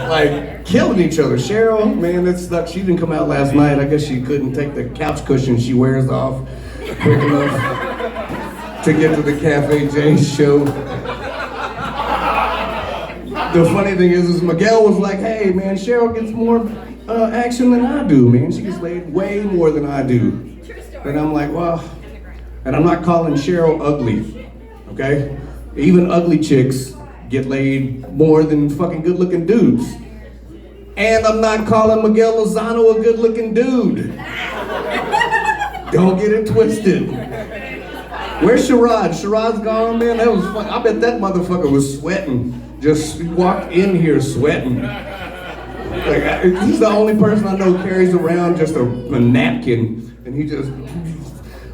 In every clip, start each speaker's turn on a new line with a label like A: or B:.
A: like killing each other. Cheryl, man, that sucks. She didn't come out last night. I guess she couldn't take the couch cushion she wears off quick enough to get to the Cafe J show. The funny thing is Miguel was like, hey man, Cheryl gets more action than I do, man. She gets laid way more than I do. And I'm like, well, and I'm not calling Cheryl ugly, okay? Even ugly chicks get laid more than fucking good looking dudes. And I'm not calling Miguel Lozano a good looking dude. Don't get it twisted. Where's Jerrod? Jerrod's gone, man. That was fun. I bet that motherfucker was sweating. Just walked in here sweating. Like, he's the only person I know carries around just a napkin, and he just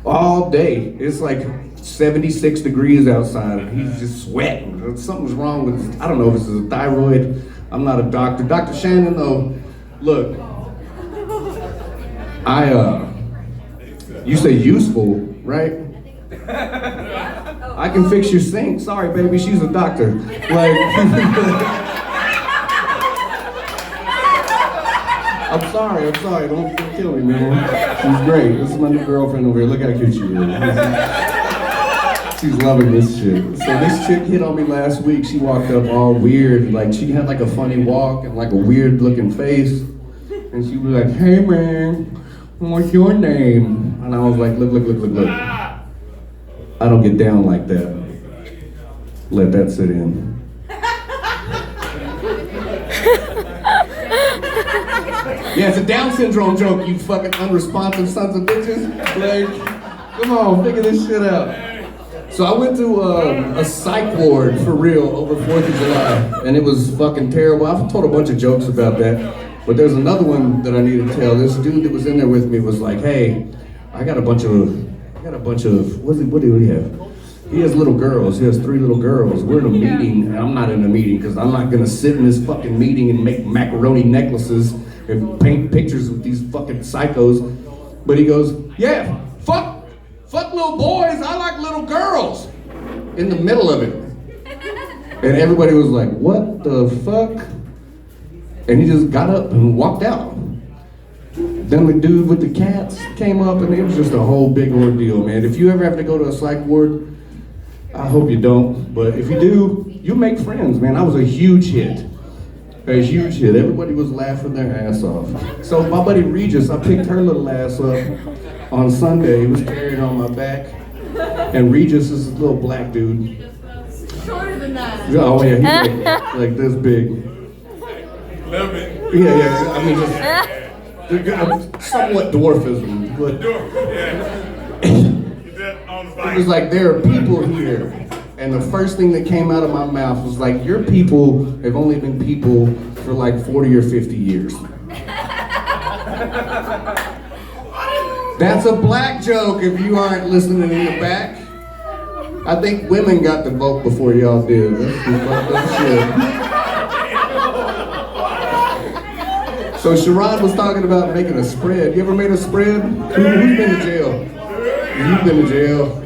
A: all day. It's like 76 degrees outside, and he's just sweating. Something's wrong with. I don't know if it's a thyroid. I'm not a doctor. Dr. Shannon, though, look. You say useful, right? I can fix your sink. Sorry, baby, she's a doctor. Like, I'm sorry. Don't kill me, man. She's great. This is my new girlfriend over here. Look how cute she is. She's loving this shit. So this chick hit on me last week. She walked up all weird. Like, she had like a funny walk and like a weird looking face. And she was like, hey man, what's your name? And I was like, look. I don't get down like that. Let that sit in. Yeah, it's a Down syndrome joke, you fucking unresponsive sons of bitches. Like, come on, figure this shit out. So I went to a psych ward for real over 4th of July, and it was fucking terrible. I've told a bunch of jokes about that, but there's another one that I need to tell. This dude that was in there with me was like, hey, I got a bunch of, what do he have? He has little girls, he has 3 little girls. We're in a meeting, and I'm not in a meeting because I'm not gonna sit in this fucking meeting and make macaroni necklaces and paint pictures with these fucking psychos. But he goes, yeah, fuck little boys, I like little girls. In the middle of it. And everybody was like, what the fuck? And he just got up and walked out. Then the dude with the cats came up, and it was just a whole big ordeal, man. If you ever have to go to a psych ward, I hope you don't, but if you do, you make friends, man. I was a huge hit. A huge hit. Everybody was laughing their ass off. So my buddy Regis, I picked her little ass up on Sunday. He was carrying on my back. And Regis is this little black dude.
B: Shorter than that.
A: Oh yeah, he's like this big.
C: Love it.
A: Yeah. I mean, just somewhat dwarfism. But it was like, there are people here. And the first thing that came out of my mouth was like, your people have only been people for like 40 or 50 years. That's a black joke if you aren't listening in the back. I think women got the vote before y'all did. That's some fucked up shit. So Jerrod was talking about making a spread. You ever made a spread? Who's been to jail? You've been to jail.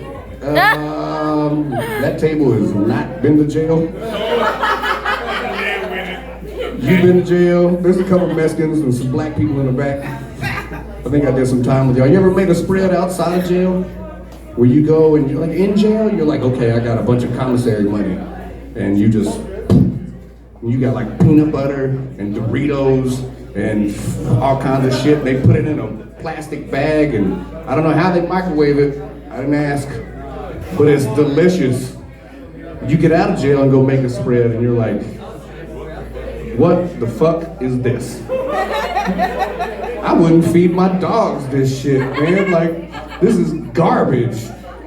A: That table has not been to jail. You've been to jail. There's a couple of Mexicans and some black people in the back. I think I did some time with y'all. You ever made a spread outside of jail? Where you go and you're like in jail, you're like, okay, I got a bunch of commissary money. And you got like peanut butter and Doritos and all kinds of shit. They put it in a plastic bag, and I don't know how they microwave it. I didn't ask. But it's delicious. You get out of jail and go make a spread, and you're like, what the fuck is this? I wouldn't feed my dogs this shit, man. Like, this is garbage.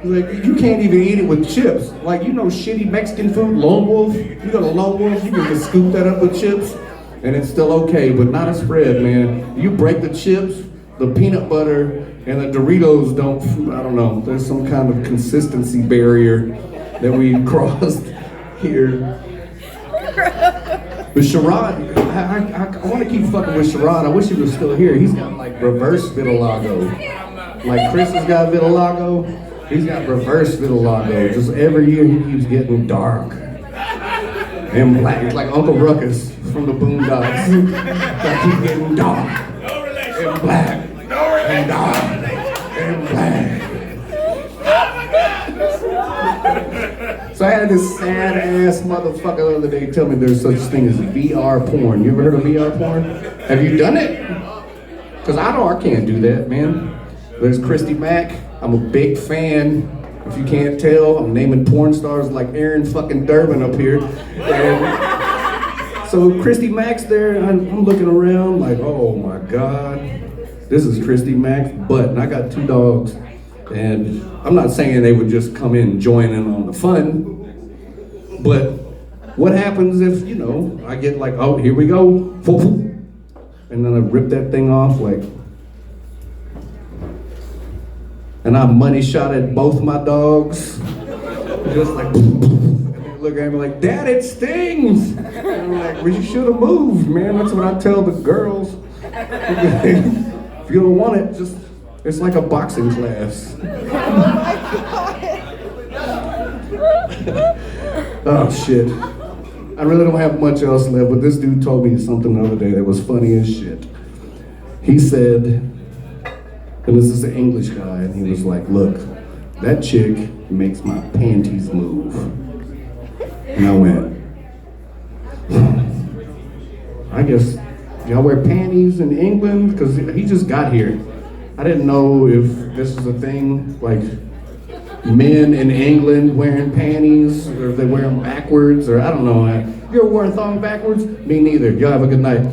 A: Like, you can't even eat it with chips. Like, you know shitty Mexican food, Lone Wolf? You go to Lone Wolf, you can just scoop that up with chips, and it's still okay, but not a spread, man. You break the chips, the peanut butter, and the Doritos don't, I don't know, there's some kind of consistency barrier that we crossed here. But Jerrod, I want to keep fucking with Jerrod. I wish he was still here. He's got like reverse vitiligo. Like Chris has got vitiligo, he's got reverse vitiligo. Just every year he keeps getting dark and black. It's like Uncle Ruckus from the Boondocks. I keep getting dark and black and dark and black. So I had this sad ass motherfucker the other day tell me there's such thing as VR porn. You ever heard of VR porn? Have you done it? Because I know I can't do that, man. There's Christy Mack. I'm a big fan. If you can't tell, I'm naming porn stars like Aaron fucking Durbin up here. And so Christy Mack's there, and I'm looking around like, oh my God, this is Christy Mack's butt. And I got 2 dogs. And I'm not saying they would just come in and join in on the fun, but what happens if, you know, I get like, oh, here we go, and then I rip that thing off like, and I money shot at both my dogs, just like, and they look at me like, Dad, it stings. And I'm like, well, you should have moved, man. That's what I tell the girls. If you don't want it, just, it's like a boxing class. Oh shit. I really don't have much else left, but this dude told me something the other day that was funny as shit. He said, and this is an English guy, and he was like, look, that chick makes my panties move. And I went, I guess y'all wear panties in England? Because he just got here. I didn't know if this is a thing, like men in England wearing panties, or if they wear them backwards, or I don't know. You ever wear a thong backwards? Me neither. Y'all have a good night.